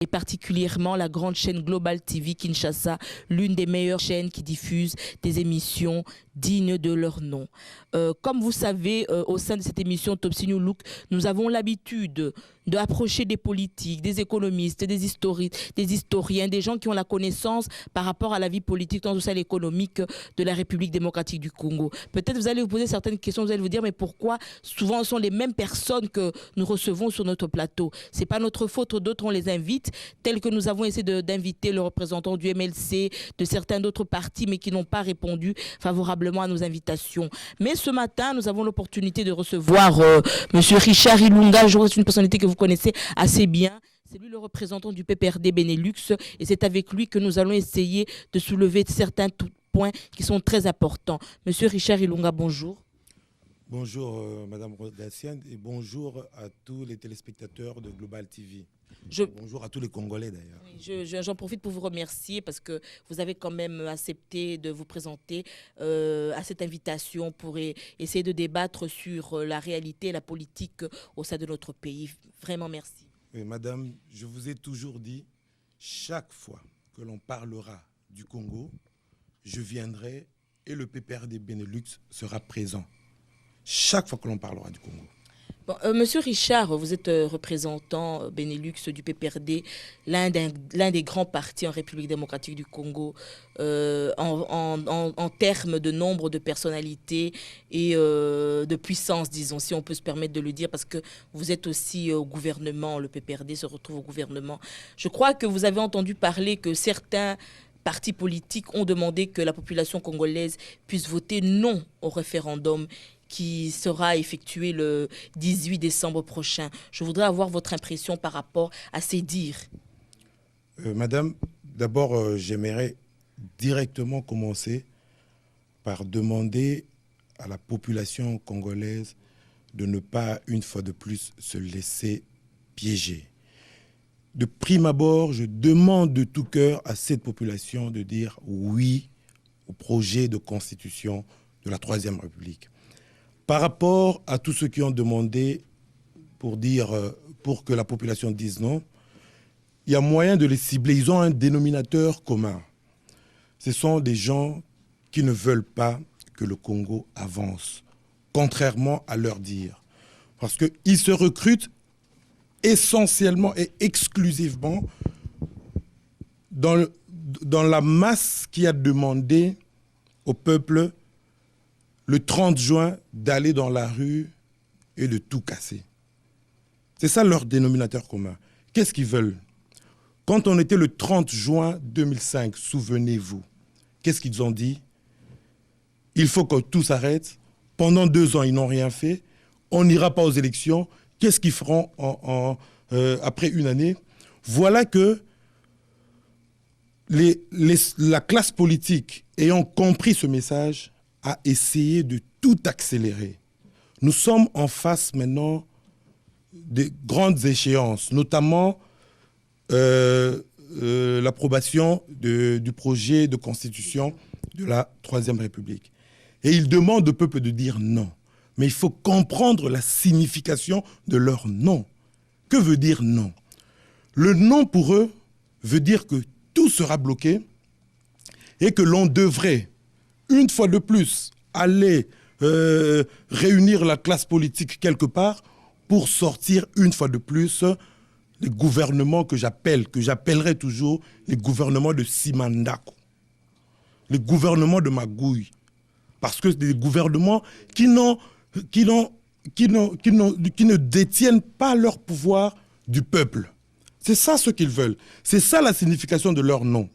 et particulièrement la grande chaîne Global TV Kinshasa, l'une des meilleures chaînes qui diffuse des émissions dignes de leur nom. Comme vous savez, au sein de cette émission Topsy New Look, nous avons l'habitude d'approcher des politiques, des économistes, des historiens, des gens qui ont la connaissance par rapport à la vie politique, tant social et économique de la République démocratique du Congo. Peut-être vous allez vous poser certaines questions, vous allez vous dire, mais pourquoi souvent ce sont les mêmes personnes que nous recevons sur notre plateau? C'est pas notre faute, d'autres on les invite, tels que nous avons essayé d'inviter le représentant du MLC, de certains d'autres partis, mais qui n'ont pas répondu favorablement à nos invitations. Mais ce matin, nous avons l'opportunité de recevoir M. Richard Ilunga. C'est une personnalité que vous connaissez assez bien. C'est lui le représentant du PPRD Benelux et c'est avec lui que nous allons essayer de soulever certains points qui sont très importants. Monsieur Richard Ilunga, bonjour. Bonjour Madame Rodacienne et bonjour à tous les téléspectateurs de Global TV. Bonjour à tous les Congolais d'ailleurs. Oui, j'en profite pour vous remercier parce que vous avez quand même accepté de vous présenter à cette invitation pour essayer de débattre sur la réalité et la politique au sein de notre pays. Vraiment merci. Oui, Madame, je vous ai toujours dit, chaque fois que l'on parlera du Congo, je viendrai et le PPRD Benelux sera présent. Chaque fois que l'on parlera du Congo. Bon, Monsieur Richard, vous êtes représentant Benelux du PPRD, l'un des grands partis en République démocratique du Congo, en termes de nombre de personnalités et de puissance, disons, si on peut se permettre de le dire, parce que vous êtes aussi au gouvernement, le PPRD se retrouve au gouvernement. Je crois que vous avez entendu parler que certains partis politiques ont demandé que la population congolaise puisse voter non au référendum qui sera effectué le 18 décembre prochain. Je voudrais avoir votre impression par rapport à ces dires. Madame, d'abord, j'aimerais directement commencer par demander à la population congolaise de ne pas, une fois de plus, se laisser piéger. De prime abord, je demande de tout cœur à cette population de dire oui au projet de constitution de la Troisième République. Par rapport à tous ceux qui ont demandé pour que la population dise non, il y a moyen de les cibler. Ils ont un dénominateur commun. Ce sont des gens qui ne veulent pas que le Congo avance, contrairement à leur dire. Parce qu'ils se recrutent essentiellement et exclusivement dans la masse qui a demandé au peuple le 30 juin, d'aller dans la rue et de tout casser. C'est ça leur dénominateur commun. Qu'est-ce qu'ils veulent? Quand on était le 30 juin 2005, souvenez-vous, qu'est-ce qu'ils ont dit? Il faut que tout s'arrête. Pendant 2 ans, ils n'ont rien fait. On n'ira pas aux élections. Qu'est-ce qu'ils feront après une année? Voilà que la classe politique, ayant compris ce message, a essayé de tout accélérer. Nous sommes en face maintenant de grandes échéances, notamment l'approbation du projet de constitution de la Troisième République. Et ils demandent au peuple de dire non. Mais il faut comprendre la signification de leur non. Que veut dire non? Le non pour eux veut dire que tout sera bloqué et que l'on devrait une fois de plus, aller réunir la classe politique quelque part pour sortir une fois de plus les gouvernements que j'appellerai toujours les gouvernements de Simandako, les gouvernements de Magouille. Parce que c'est des gouvernements qui ne détiennent pas leur pouvoir du peuple. C'est ça ce qu'ils veulent. C'est ça la signification de leur nom.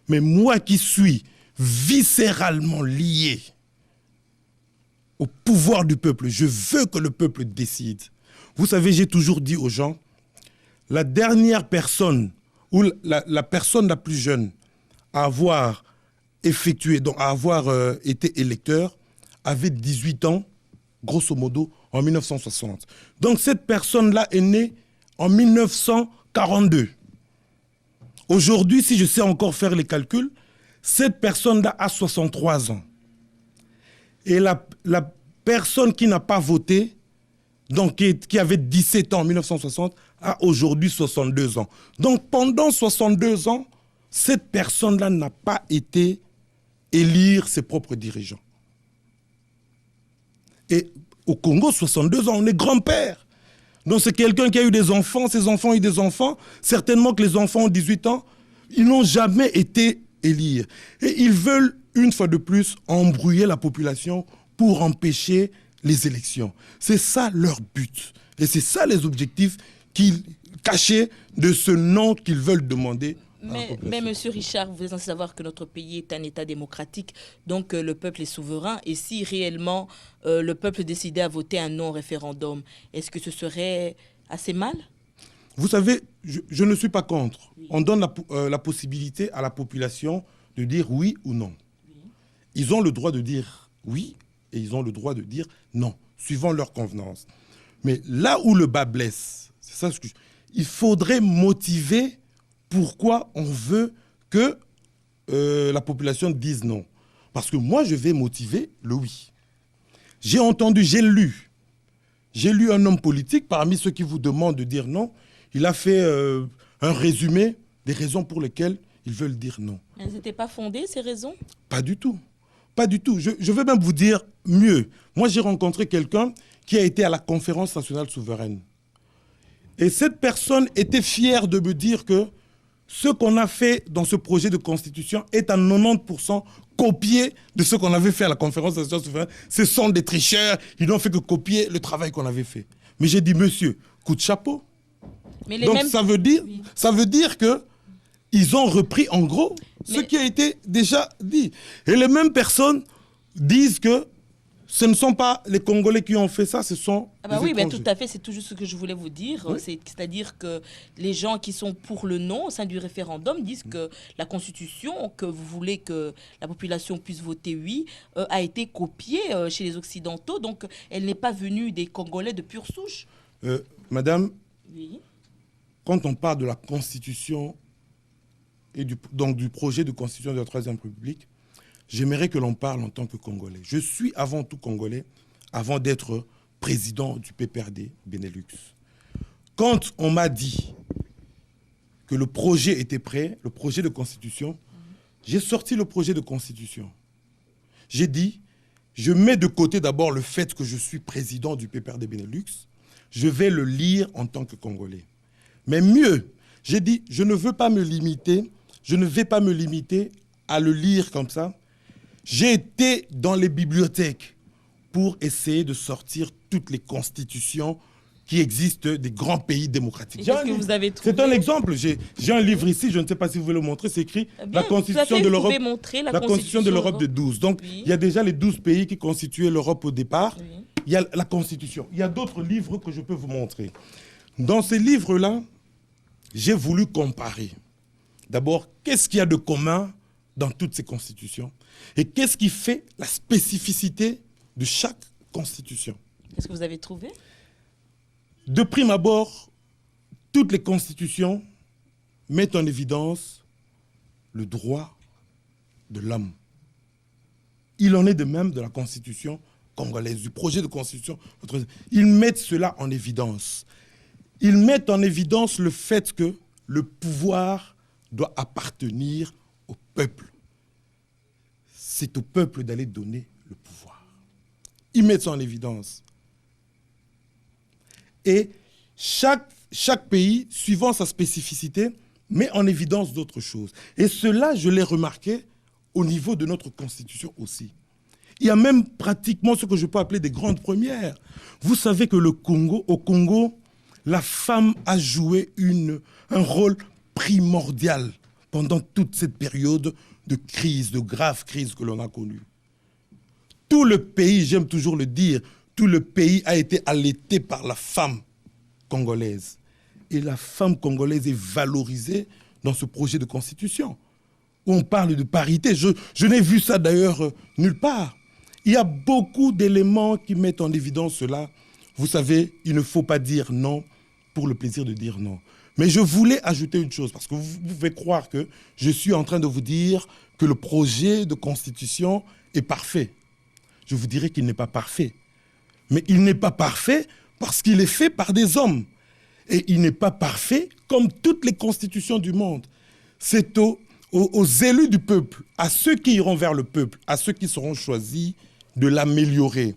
Mais moi qui suis viscéralement lié au pouvoir du peuple. Je veux que le peuple décide. Vous savez, j'ai toujours dit aux gens, la dernière personne, ou la personne la plus jeune à avoir effectué, donc à avoir été électeur, avait 18 ans, grosso modo, en 1960. Donc cette personne-là est née en 1942. Aujourd'hui, si je sais encore faire les calculs, cette personne-là a 63 ans. Et la personne qui n'a pas voté, donc qui avait 17 ans en 1960, a aujourd'hui 62 ans. Donc pendant 62 ans, cette personne-là n'a pas été élire ses propres dirigeants. Et au Congo, 62 ans, on est grand-père. Donc c'est quelqu'un qui a eu des enfants, ses enfants ont eu des enfants. Certainement que les enfants ont 18 ans, ils n'ont jamais été élire. Et ils veulent, une fois de plus, embrouiller la population pour empêcher les élections. C'est ça leur but. Et c'est ça les objectifs cachés de ce nom qu'ils veulent demander. Mais Monsieur Richard, vous êtes censé savoir que notre pays est un État démocratique, donc le peuple est souverain. Et si réellement le peuple décidait à voter un non-référendum, est-ce que ce serait assez mal? Vous savez, je ne suis pas contre. Oui. On donne la possibilité à la population de dire oui ou non. Oui. Ils ont le droit de dire oui et ils ont le droit de dire non, suivant leur convenance. Mais là où le bas blesse, c'est ça ce que il faudrait motiver pourquoi on veut que la population dise non. Parce que moi, je vais motiver le oui. J'ai entendu, j'ai lu un homme politique parmi ceux qui vous demandent de dire non. Il a fait un résumé des raisons pour lesquelles ils veulent dire non. Elles n'étaient pas fondées, ces raisons? Pas du tout. Pas du tout. Je vais même vous dire mieux. Moi, j'ai rencontré quelqu'un qui a été à la conférence nationale souveraine. Et cette personne était fière de me dire que ce qu'on a fait dans ce projet de constitution est à 90% copié de ce qu'on avait fait à la conférence nationale souveraine. Ce sont des tricheurs, ils n'ont fait que copier le travail qu'on avait fait. Mais j'ai dit, monsieur, coup de chapeau. Mais donc ça veut dire que ils ont repris en gros ce qui a été déjà dit. Et les mêmes personnes disent que ce ne sont pas les Congolais qui ont fait ça, ce sont oui, mais tout à fait, c'est tout juste ce que je voulais vous dire. Oui. C'est-à-dire que les gens qui sont pour le non au sein du référendum disent que la Constitution, que vous voulez que la population puisse voter oui, a été copiée chez les Occidentaux. Donc, elle n'est pas venue des Congolais de pure souche. Madame, oui. Quand on parle de la Constitution et donc du projet de Constitution de la Troisième République, j'aimerais que l'on parle en tant que Congolais. Je suis avant tout Congolais, avant d'être président du PPRD Benelux. Quand on m'a dit que le projet était prêt, le projet de Constitution, j'ai sorti le projet de Constitution. J'ai dit, je mets de côté d'abord le fait que je suis président du PPRD Benelux, je vais le lire en tant que Congolais. Mais mieux, j'ai dit, je ne vais pas me limiter à le lire comme ça. J'ai été dans les bibliothèques pour essayer de sortir toutes les constitutions qui existent des grands pays démocratiques. Qu'est-ce que vous avez trouvé? C'est un exemple. J'ai un livre ici, je ne sais pas si vous voulez le montrer, c'est écrit la Constitution de l'Europe. La Constitution de l'Europe de 12. Donc, oui. Il y a déjà les 12 pays qui constituaient l'Europe au départ. Oui. Il y a la Constitution. Il y a d'autres livres que je peux vous montrer. Dans ces livres-là, j'ai voulu comparer. D'abord, qu'est-ce qu'il y a de commun dans toutes ces constitutions? Et qu'est-ce qui fait la spécificité de chaque constitution? Qu'est-ce que vous avez trouvé? De prime abord, toutes les constitutions mettent en évidence le droit de l'homme. Il en est de même de la constitution congolaise, du projet de constitution. Ils mettent cela en évidence. Ils mettent en évidence le fait que le pouvoir doit appartenir au peuple. C'est au peuple d'aller donner le pouvoir. Ils mettent ça en évidence. Et chaque pays, suivant sa spécificité, met en évidence d'autres choses. Et cela, je l'ai remarqué au niveau de notre Constitution aussi. Il y a même pratiquement ce que je peux appeler des grandes premières. Vous savez que au Congo, la femme a joué un rôle primordial pendant toute cette période de crise, de grave crise que l'on a connue. Tout le pays, j'aime toujours le dire, tout le pays a été allaité par la femme congolaise. Et la femme congolaise est valorisée dans ce projet de constitution. Où on parle de parité. Je n'ai vu ça d'ailleurs nulle part. Il y a beaucoup d'éléments qui mettent en évidence cela. Vous savez, il ne faut pas dire non pour le plaisir de dire non. Mais je voulais ajouter une chose, parce que vous pouvez croire que je suis en train de vous dire que le projet de constitution est parfait. Je vous dirais qu'il n'est pas parfait. Mais il n'est pas parfait parce qu'il est fait par des hommes. Et il n'est pas parfait comme toutes les constitutions du monde. C'est aux élus du peuple, à ceux qui iront vers le peuple, à ceux qui seront choisis, de l'améliorer.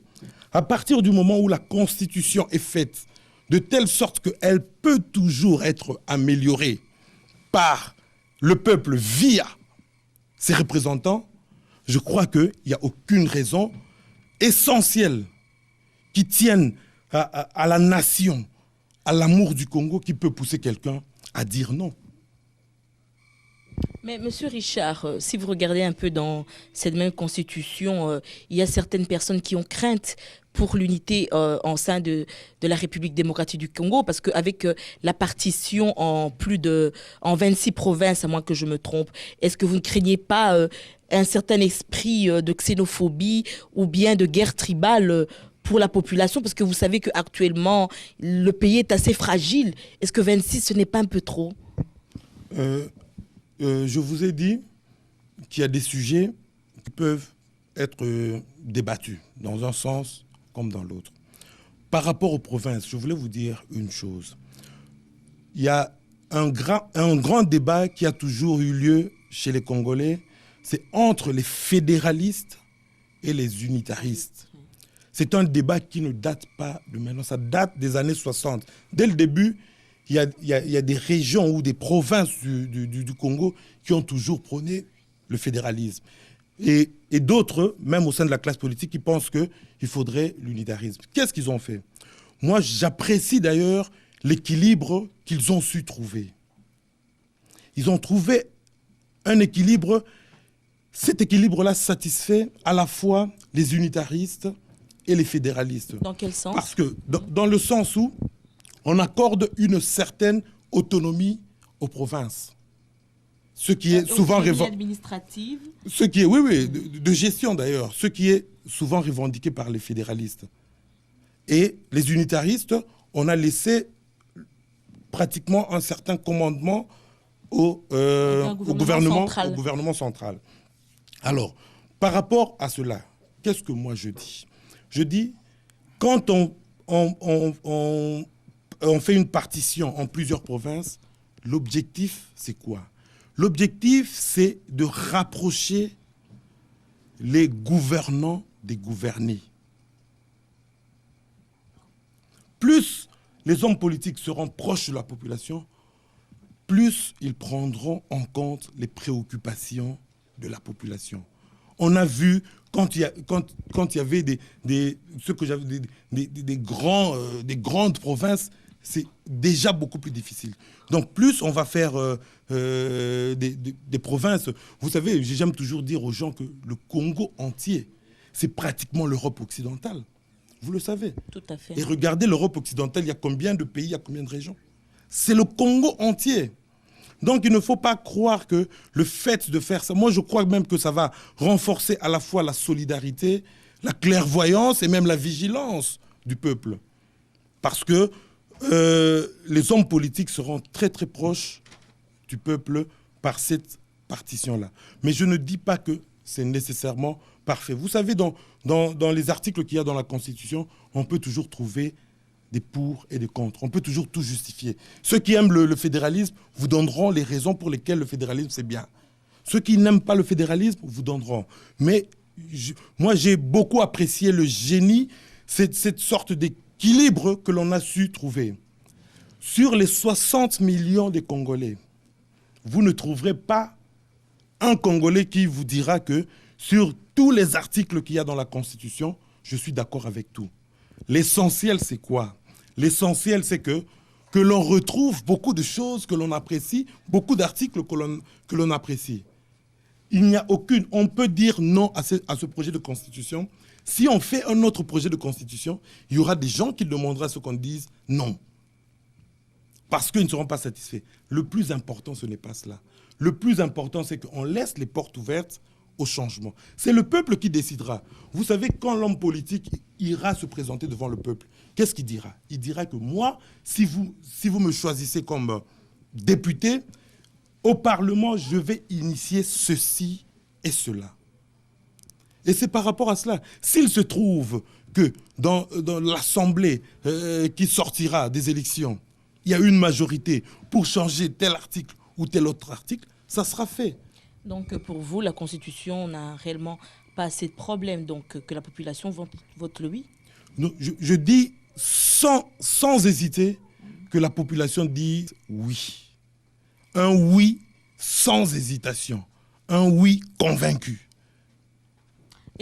À partir du moment où la constitution est faite de telle sorte qu'elle peut toujours être améliorée par le peuple via ses représentants, je crois qu'il n'y a aucune raison essentielle qui tienne à la nation, à l'amour du Congo, qui peut pousser quelqu'un à dire non. Mais Monsieur Richard, si vous regardez un peu dans cette même constitution, il y a certaines personnes qui ont crainte pour l'unité en sein de la République démocratique du Congo, parce qu'avec la partition en 26 provinces, à moins que je me trompe, est-ce que vous ne craignez pas un certain esprit de xénophobie ou bien de guerre tribale pour la population, parce que vous savez qu'actuellement, le pays est assez fragile. Est-ce que 26, ce n'est pas un peu trop? Je vous ai dit qu'il y a des sujets qui peuvent être débattus dans un sens comme dans l'autre. Par rapport aux provinces, je voulais vous dire une chose. Il y a un grand débat qui a toujours eu lieu chez les Congolais, c'est entre les fédéralistes et les unitaristes. C'est un débat qui ne date pas de maintenant, ça date des années 60. Dès le début, il y a des régions ou des provinces du Congo qui ont toujours prôné le fédéralisme. Et d'autres, même au sein de la classe politique, qui pensent qu'il faudrait l'unitarisme. Qu'est-ce qu'ils ont fait? Moi, j'apprécie d'ailleurs l'équilibre qu'ils ont su trouver. Ils ont trouvé un équilibre. Cet équilibre-là satisfait à la fois les unitaristes et les fédéralistes. Dans quel sens? Parce que dans le sens où on accorde une certaine autonomie aux provinces. Ce qui est souvent administrative. Ce qui est, oui, de gestion d'ailleurs, ce qui est souvent revendiqué par les fédéralistes. Et les unitaristes, on a laissé pratiquement un certain commandement au gouvernement central. Alors, par rapport à cela, qu'est-ce que moi je dis? Je dis, quand on fait une partition en plusieurs provinces, l'objectif, c'est quoi? L'objectif, c'est de rapprocher les gouvernants des gouvernés. Plus les hommes politiques seront proches de la population, plus ils prendront en compte les préoccupations de la population. On a vu quand il y avait des grandes provinces, c'est déjà beaucoup plus difficile. Donc plus on va faire des provinces. Vous savez, j'aime toujours dire aux gens que le Congo entier, c'est pratiquement l'Europe occidentale. Vous le savez. Tout à fait. Et regardez l'Europe occidentale, il y a combien de pays, il y a combien de régions? C'est le Congo entier. Donc il ne faut pas croire que le fait de faire ça, moi je crois même que ça va renforcer à la fois la solidarité, la clairvoyance et même la vigilance du peuple. Parce que les hommes politiques seront très très proches du peuple par cette partition-là. Mais je ne dis pas que c'est nécessairement parfait. Vous savez, dans les articles qu'il y a dans la Constitution, on peut toujours trouver des pour et des contre. On peut toujours tout justifier. Ceux qui aiment le fédéralisme vous donneront les raisons pour lesquelles le fédéralisme, c'est bien. Ceux qui n'aiment pas le fédéralisme vous donneront. Mais moi, j'ai beaucoup apprécié le génie, cette sorte d'équilibre que l'on a su trouver. Sur les 60 millions de Congolais, vous ne trouverez pas un Congolais qui vous dira que sur tous les articles qu'il y a dans la Constitution, je suis d'accord avec tout. L'essentiel, c'est quoi? L'essentiel, c'est que l'on retrouve beaucoup de choses que l'on apprécie, beaucoup d'articles que l'on apprécie. Il n'y a aucune... On peut dire non à ce projet de constitution. Si on fait un autre projet de constitution, il y aura des gens qui demanderont à ce qu'on dise non. Parce qu'ils ne seront pas satisfaits. Le plus important, ce n'est pas cela. Le plus important, c'est qu'on laisse les portes ouvertes au changement. C'est le peuple qui décidera. Vous savez, quand l'homme politique ira se présenter devant le peuple, qu'est-ce qu'il dira? Il dira que moi, si vous me choisissez comme député, au Parlement, je vais initier ceci et cela. Et c'est par rapport à cela. S'il se trouve que dans l'Assemblée qui sortira des élections, il y a une majorité pour changer tel article ou tel autre article, ça sera fait. Donc pour vous, la Constitution n'a réellement pas assez de problèmes, donc que la population vote le oui? Non, je dis sans hésiter que la population dise oui. Un oui sans hésitation. Un oui convaincu.